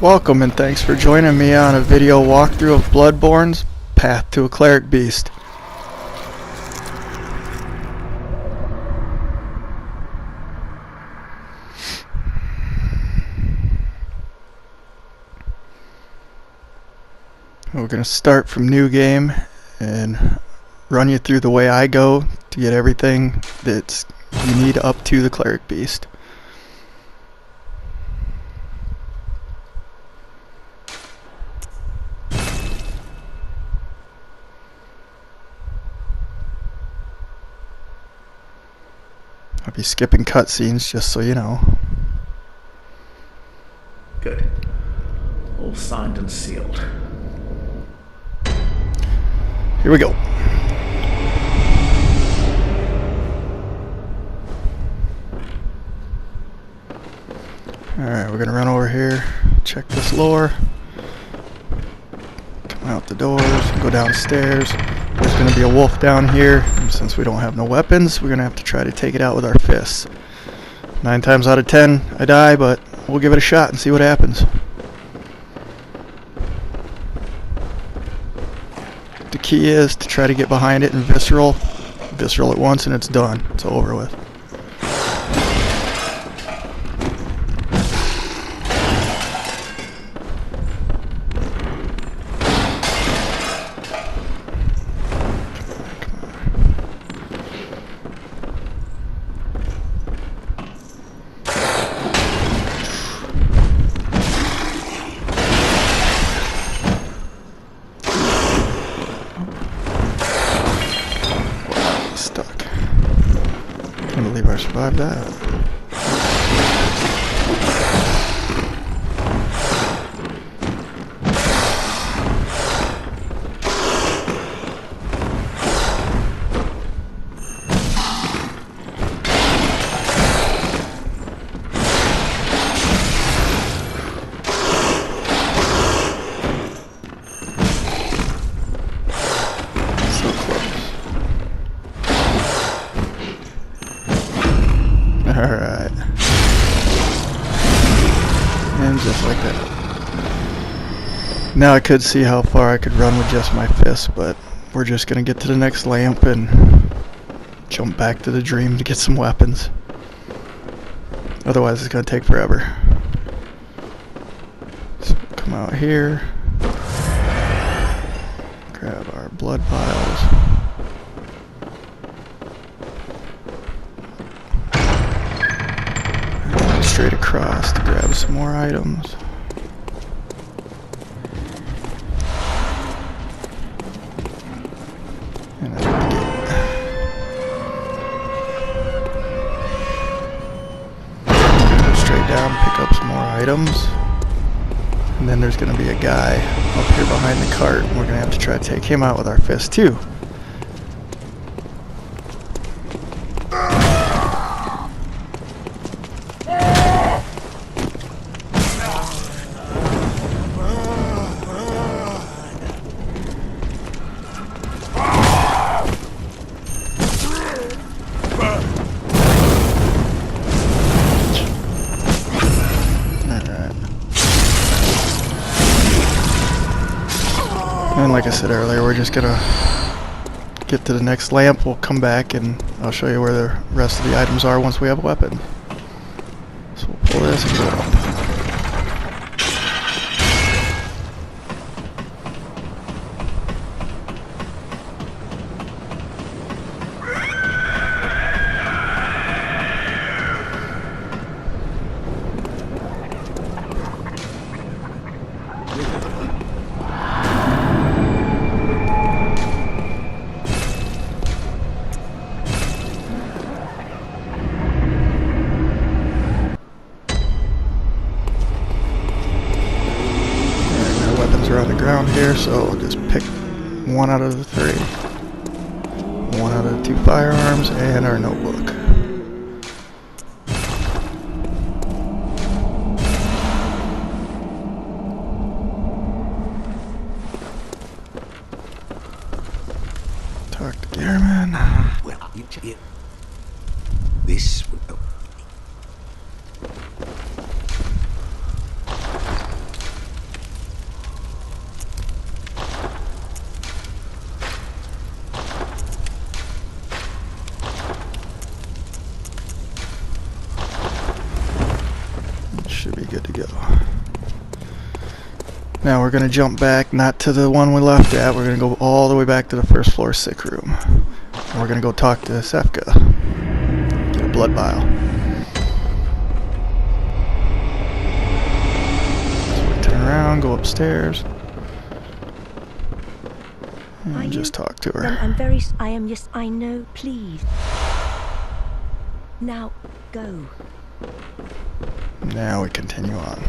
Welcome and thanks for joining me on a video walkthrough of Bloodborne's Path to a Cleric Beast. We're going to start from new game and run you through the way I go to get everything that you need up to the Cleric Beast. I'll be skipping cutscenes just so you know. Good. All signed and sealed. Here we go. Alright, we're gonna run over here, check this lore, come out the doors, go downstairs. There's gonna be a wolf down here, and since we don't have no weapons, we're gonna have to try to take it out with our fists. 9 times out of 10, I die, but we'll give it a shot and see what happens. The key is to try to get behind it and visceral it once and it's done. It's over with. Stuck. Can't believe I survived that. So close. Alright. And just like that. Now I could see how far I could run with just my fists, but we're just gonna get to the next lamp and jump back to the dream to get some weapons. Otherwise it's gonna take forever. So come out here. Grab our blood vials. Straight across to grab some more items. And then go straight down, pick up some more items. And then there's going to be a guy up here behind the cart. And we're going to have to try to take him out with our fist too. And like I said earlier, we're just gonna get to the next lamp. We'll come back and I'll show you where the rest of the items are once we have a weapon. So we'll pull this and go up. Are on the ground here, so I'll just pick one out of the 3. One out of the 2 firearms and our notebook. Talk to Gehrman. Well, this will... Should be good to go. Now we're going to jump back, not to the one we left at. We're going to go all the way back to the first floor sick room. And we're going to go talk to Sefka. Get a blood vial. So we turn around, go upstairs, and just talk to her. I am, yes, I know, please. Now, go. Now we continue on.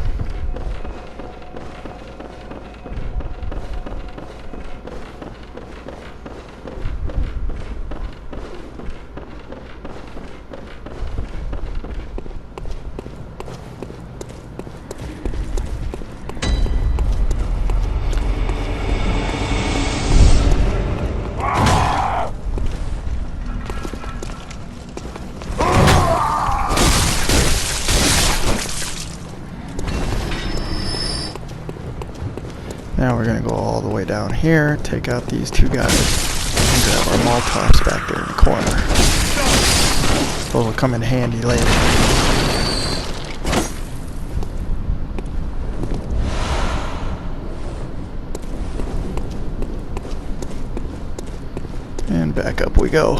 Now we're going to go all the way down here, take out these two guys, and grab our Molotovs back there in the corner. Those will come in handy later. And back up we go.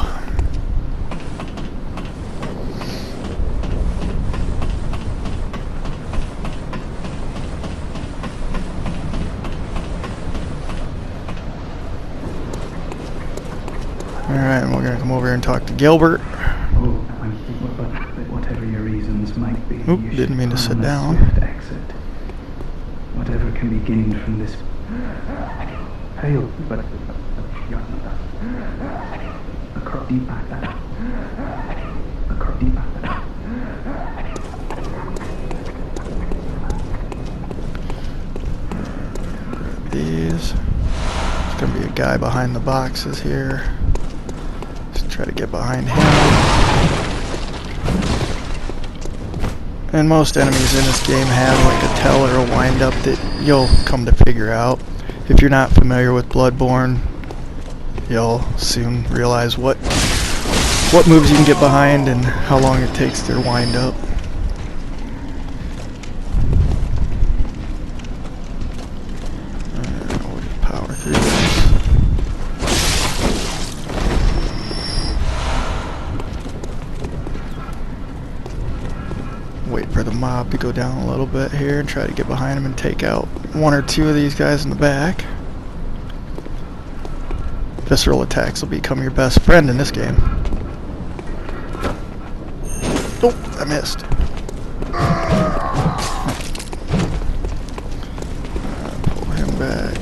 Alright, and we're going to come over here and talk to Gilbert. Oh, but whatever your reasons might be, Oop, you should didn't mean to plan sit a down. swift exit. Whatever can be gained from this failed, but these. There's going to be a guy behind the boxes here. Just try to get behind him. And most enemies in this game have like a tell or a wind up that you'll come to figure out. If you're not familiar with Bloodborne, you'll soon realize what moves you can get behind and how long it takes their wind up. We'll just power through this. Wait for the mob to go down a little bit here and try to get behind him and take out one or two of these guys in the back. Visceral attacks will become your best friend in this game. Oh, I missed. Pull him back.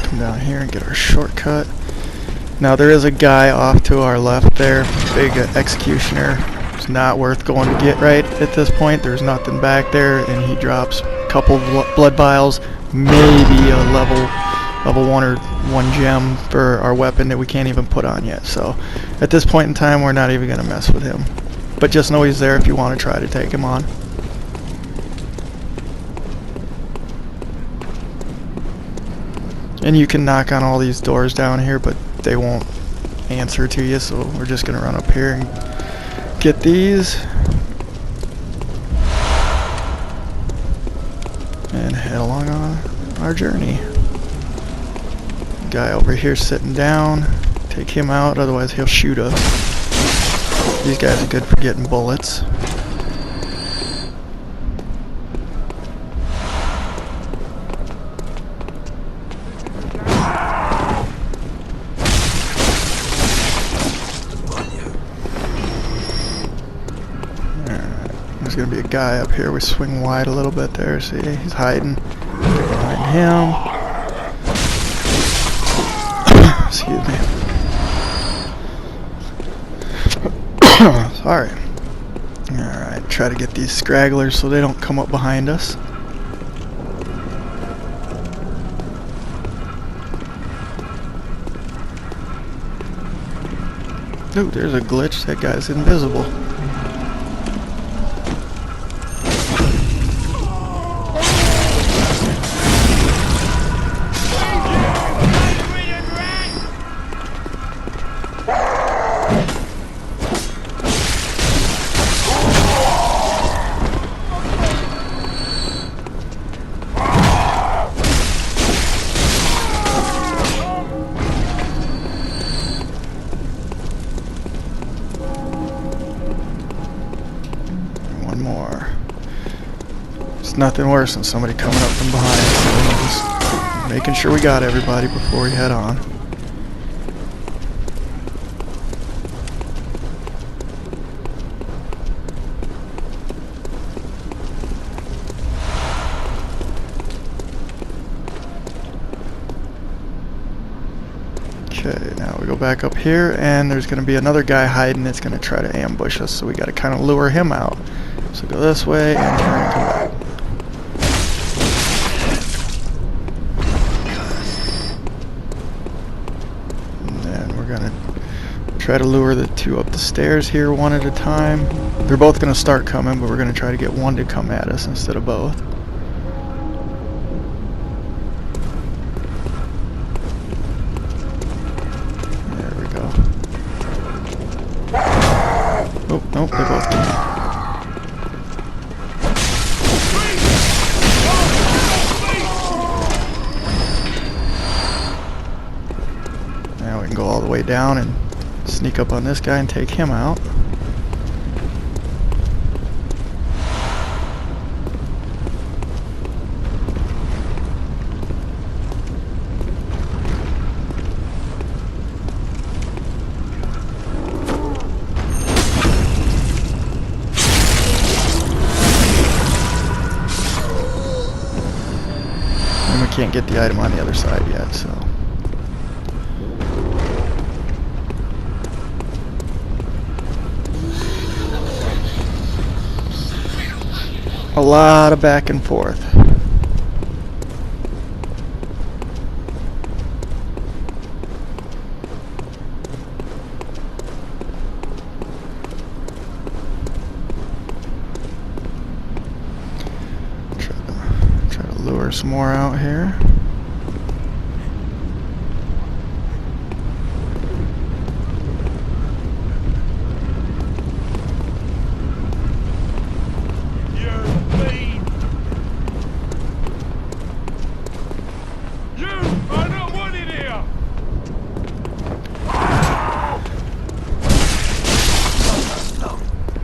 Come down here and get our shortcut. Now there is a guy off to our left there, big executioner. It's not worth going to get right at this point. There's nothing back there, and he drops a couple blood vials, maybe a level 1 or 1 gem for our weapon that we can't even put on yet. So at this point in time, we're not even going to mess with him. But just know he's there if you want to try to take him on. And you can knock on all these doors down here, but they won't answer to you, so we're just going to run up here and get these. And head along on our journey. Guy over here sitting down. Take him out, otherwise he'll shoot us. These guys are good for getting bullets. There's going to be a guy up here. We swing wide a little bit there. See, he's hiding. Get behind him. Excuse me. Sorry. Alright, try to get these scragglers so they don't come up behind us. Ooh, there's a glitch. That guy's invisible. There's nothing worse than somebody coming up from behind. So just making sure we got everybody before we head on. Okay, now we go back up here, and there's going to be another guy hiding that's going to try to ambush us, so we got to kind of lure him out. So go this way and turn and come back. And then we're going to try to lure the two up the stairs here one at a time. They're both going to start coming, but we're going to try to get one to come at us instead of both. Oh, nope, they both came. Now we can go all the way down and sneak up on this guy and take him out. Can't get the item on the other side yet, so. A lot of back and forth. Lure some more out here.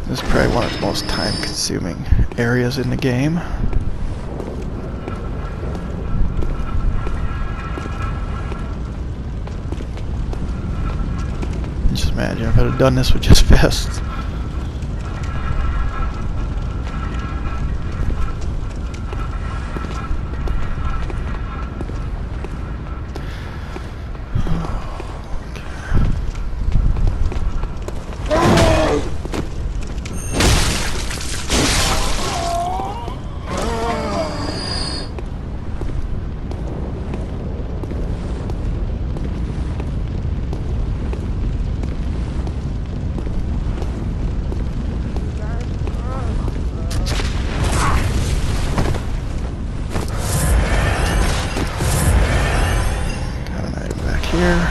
This is probably one of the most time-consuming areas in the game. Just imagine if I'd have done this with just fists. Here.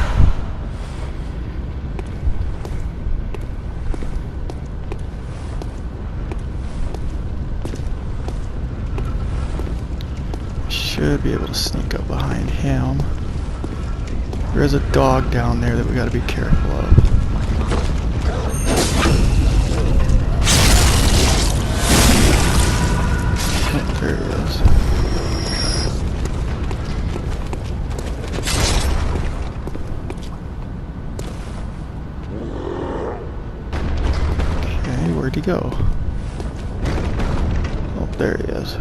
Should be able to sneak up behind him. There's a dog down there that we got to be careful of. Oh, there he is. Where'd he go? Oh, there he is.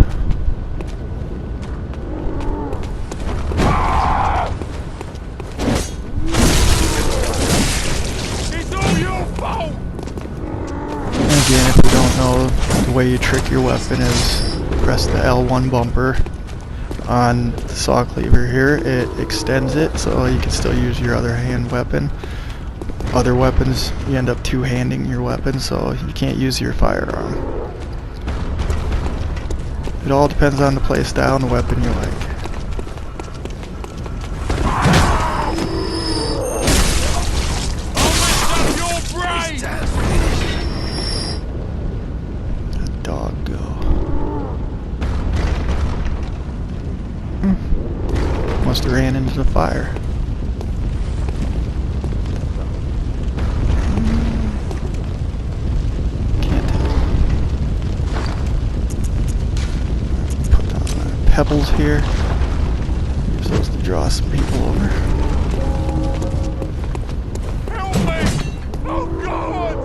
It's all your fault! And again, if you don't know, the way you trick your weapon is press the L1 bumper on the saw cleaver here. It extends it so you can still use your other hand weapon. Other weapons, you end up two-handing your weapon, so you can't use your firearm. It all depends on the play style and the weapon you like. That dog go. Must have ran into the fire. here. You're supposed to draw some people over. Help me! Oh God!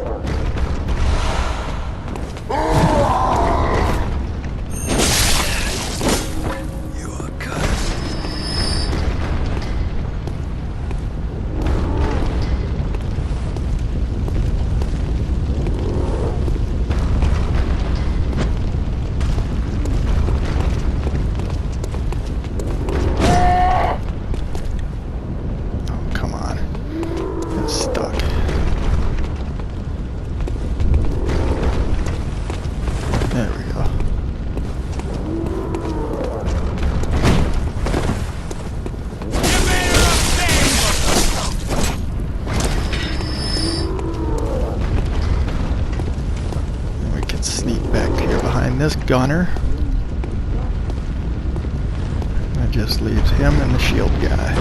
You are cut. Oh, come on. It's stuck. There we go. And we can sneak back here behind this gunner. That just leaves him and the shield guy.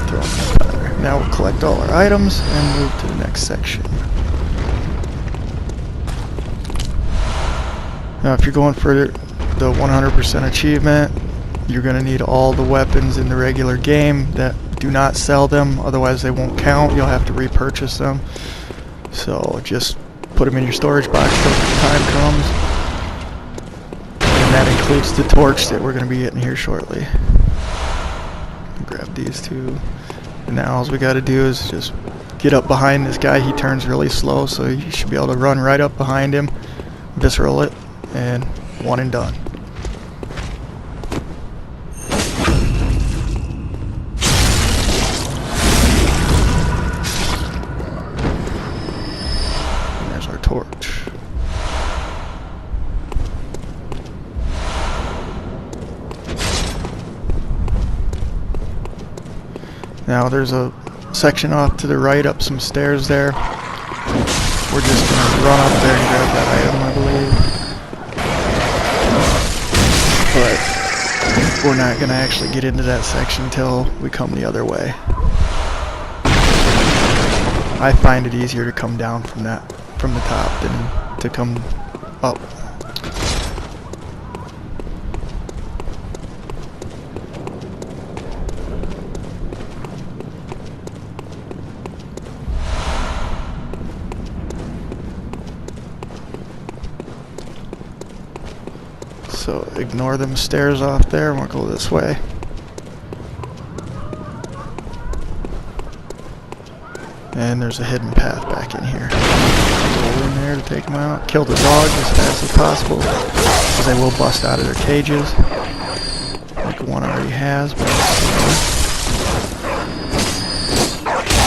Throw him in the fire. Now we'll collect all our items and move to the next section. Now if you're going for the 100% achievement, you're going to need all the weapons in the regular game that do not sell them, otherwise they won't count. You'll have to repurchase them. So just put them in your storage box till the time comes. And that includes the torch that we're going to be getting here shortly. Grab these two. And now all we got to do is just get up behind this guy. He turns really slow, so you should be able to run right up behind him, visceral it, and one and done. And there's our torch. Now there's a section off to the right, up some stairs there. We're just gonna run up there and grab that item, I believe. But we're not gonna actually get into that section until we come the other way. I find it easier to come down from the top than to come up. So ignore them stairs off there, and we'll go this way. And there's a hidden path back in here. Go in there to take them out. Kill the dogs as fast as possible, because they will bust out of their cages. Like one already has, but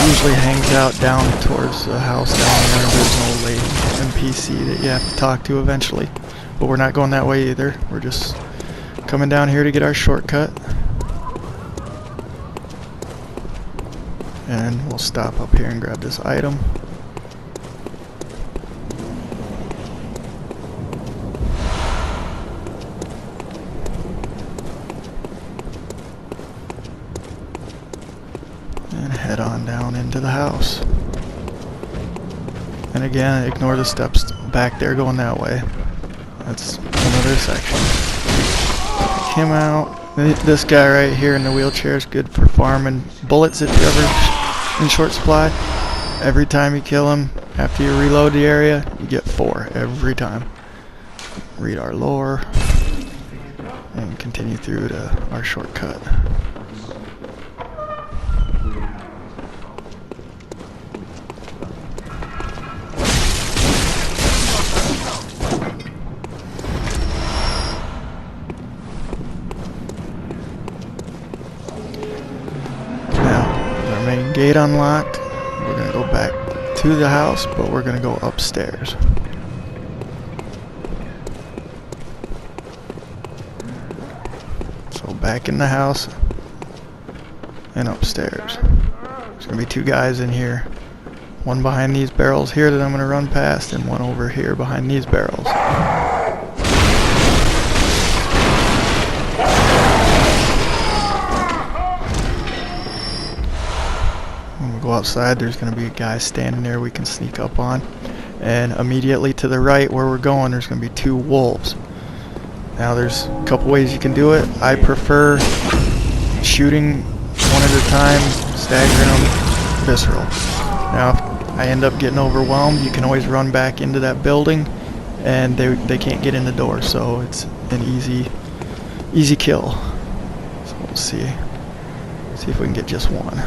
usually hangs out down towards the house down there. There's an old lady NPC that you have to talk to eventually. But we're not going that way either. We're just coming down here to get our shortcut. And we'll stop up here and grab this item. And head on down into the house. And again, ignore the steps back there going that way. That's another section. Take him out. This guy right here in the wheelchair is good for farming bullets if you're ever in short supply. Every time you kill him, after you reload the area, you get 4 every time. Read our lore and continue through to our shortcut. Main gate unlocked. We're gonna go back to the house, but we're gonna go upstairs. So back in the house and upstairs. There's gonna be 2 guys in here One behind these barrels here that I'm going to run past, and one over here behind these barrels. When we go outside, there's going to be a guy standing there we can sneak up on. And immediately to the right where we're going, there's going to be 2 wolves. Now there's a couple ways you can do it. I prefer shooting one at a time, staggering them, visceral. Now if I end up getting overwhelmed, you can always run back into that building and they can't get in the door, so it's an easy kill. So we'll see if we can get just one.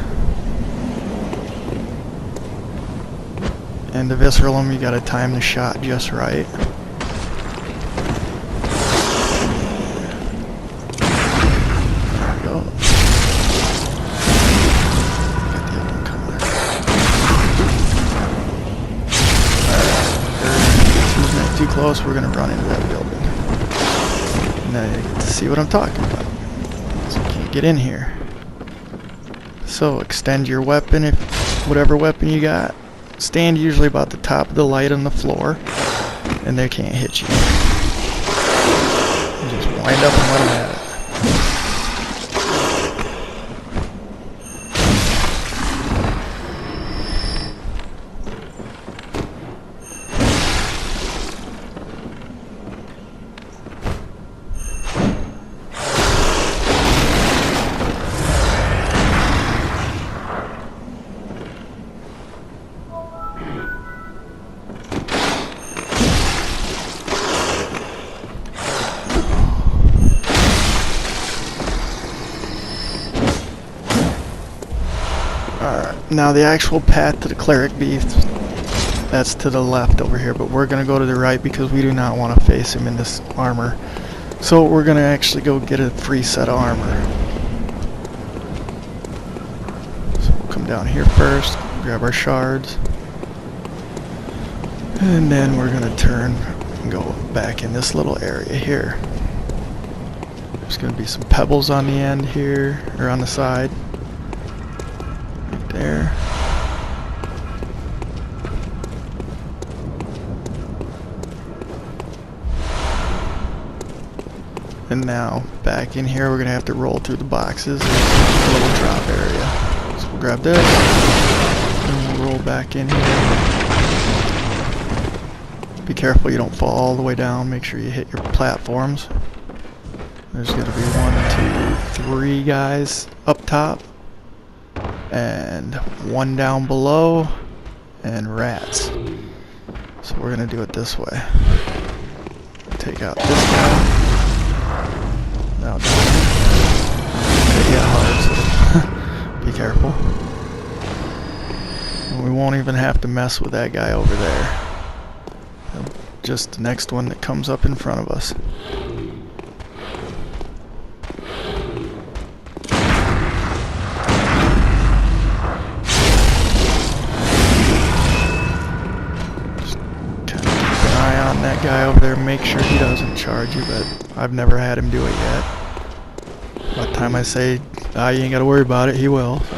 And to visceral them, you gotta time the shot just right. There we go. Got the other one coming. Alright, too close, we're gonna run into that building. Now you get to see what I'm talking about. So you can't get in here. So extend your weapon, if whatever weapon you got. Stand usually about the top of the light on the floor, and they can't hit you. You just wind up and let them have it. Alright, now the actual path to the Cleric beast, that's to the left over here, but we're going to go to the right because we do not want to face him in this armor. So we're going to actually go get a free set of armor. So we'll come down here first, grab our shards, and then we're going to turn and go back in this little area here. There's going to be some pebbles on the end here, or on the side. There. And now back in here we're gonna have to roll through the boxes. There's a little drop area. So we'll grab this and we'll roll back in here. Be careful you don't fall all the way down. Make sure you hit your platforms. There's gonna be 1, 2, 3 guys up top. And 1 down below, and rats. So we're gonna do it this way. Take out this guy. Now down. They get hard, so be careful. And we won't even have to mess with that guy over there. Just the next one that comes up in front of us. That guy over there, make sure he doesn't charge you, but I've never had him do it yet. By the time I say, you ain't gotta worry about it, he will. So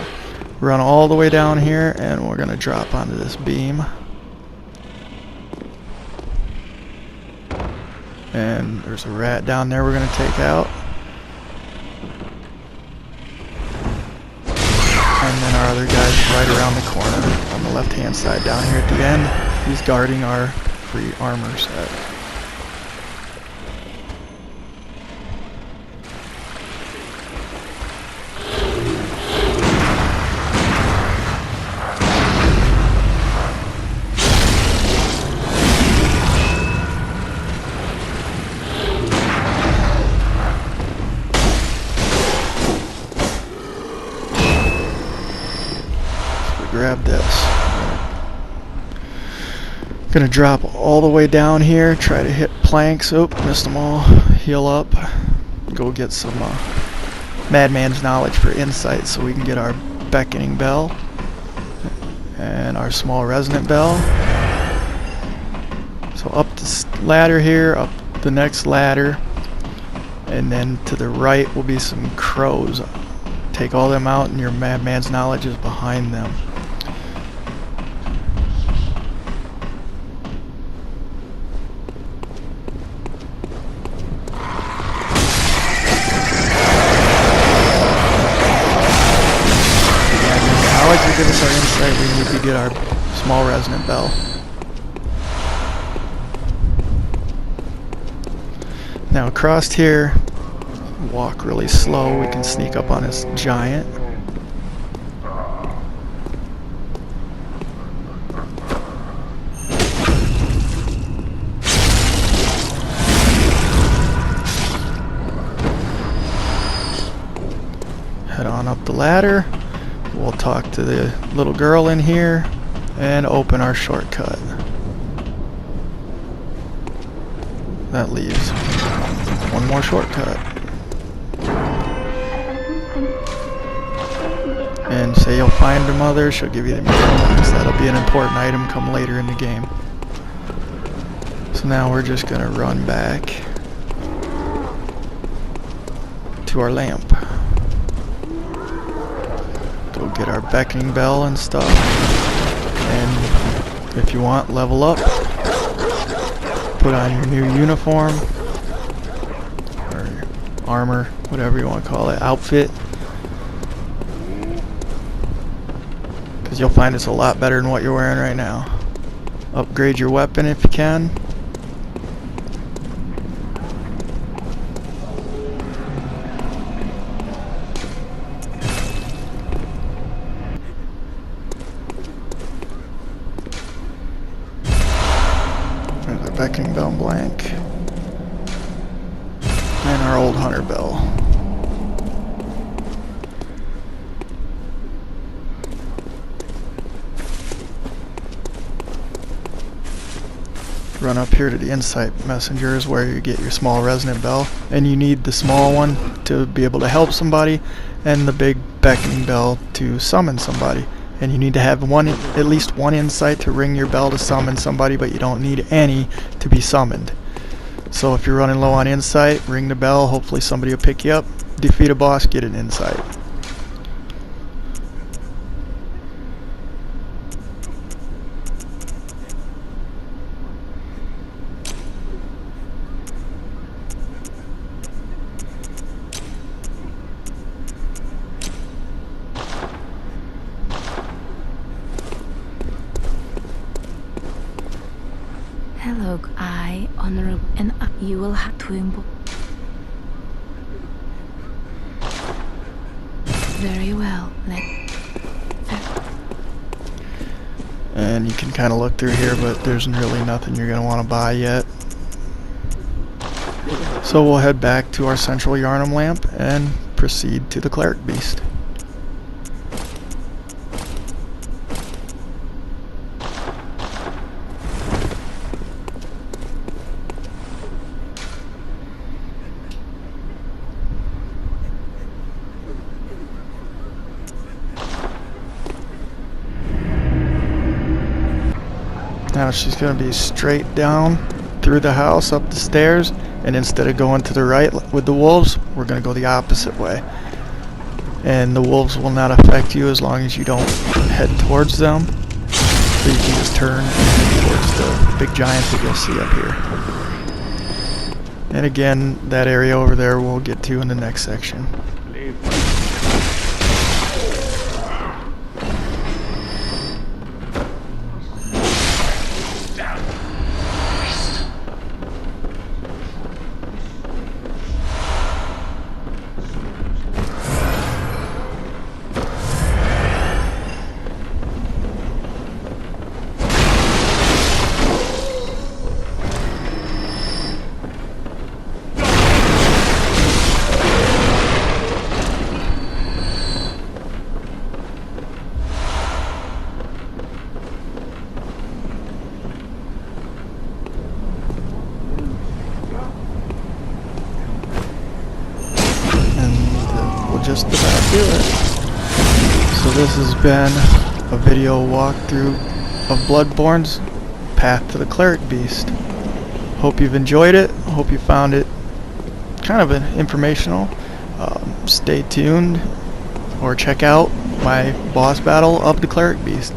run all the way down here and we're gonna drop onto this beam. And there's a rat down there we're gonna take out. And then our other guy's right around the corner on the left hand side down here at the end. He's guarding our free armor set. So we grab this. Gonna drop all the way down here, try to hit planks. Oh, missed them all. Heal up. Go get some Madman's Knowledge for insight so we can get our beckoning bell and our small resonant bell. So up this ladder here, up the next ladder, and then to the right will be some crows. Take all them out and your Madman's Knowledge is behind them. insight, we need to get our small resonant bell. Now across here, walk really slow, we can sneak up on this giant. Head on up the ladder. We'll talk to the little girl in here and open our shortcut. That leaves one more shortcut. And say you'll find her mother, she'll give you the box. That'll be an important item come later in the game. So now we're just gonna run back to our lamp. Go get our beckoning bell and stuff. And if you want, level up. Put on your new uniform. Or armor, whatever you want to call it. Outfit. Because you'll find it's a lot better than what you're wearing right now. Upgrade your weapon if you can. There's our beckoning bell blank. And our old hunter bell. Run up here to the insight messengers where you get your small resonant bell, and you need the small one to be able to help somebody and the big beckoning bell to summon somebody. And you need to have at least one insight to ring your bell to summon somebody, but you don't need any to be summoned. So if you're running low on insight, ring the bell, hopefully somebody will pick you up, defeat a boss, get an insight. Hello, I, honorable, and you will have to invoke. Very well, And you can kind of look through here, but there's really nothing you're going to want to buy yet. So we'll head back to our central Yarnum lamp and proceed to the Cleric Beast. Now she's going to be straight down through the house, up the stairs, and instead of going to the right with the wolves, we're going to go the opposite way. And the wolves will not affect you as long as you don't head towards them. So you can just turn and head towards the big giant that you'll see up here. And again, that area over there we'll get to in the next section. Just about do it. So this has been a video walkthrough of Bloodborne's Path to the Cleric Beast. Hope you've enjoyed it. Hope you found it kind of informational. Stay tuned or check out my boss battle of the Cleric Beast.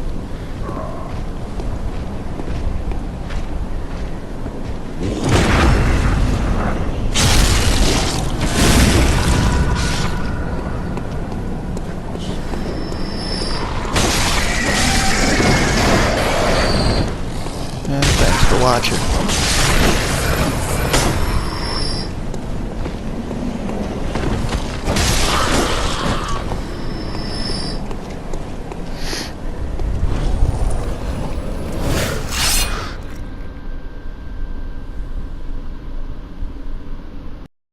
watching.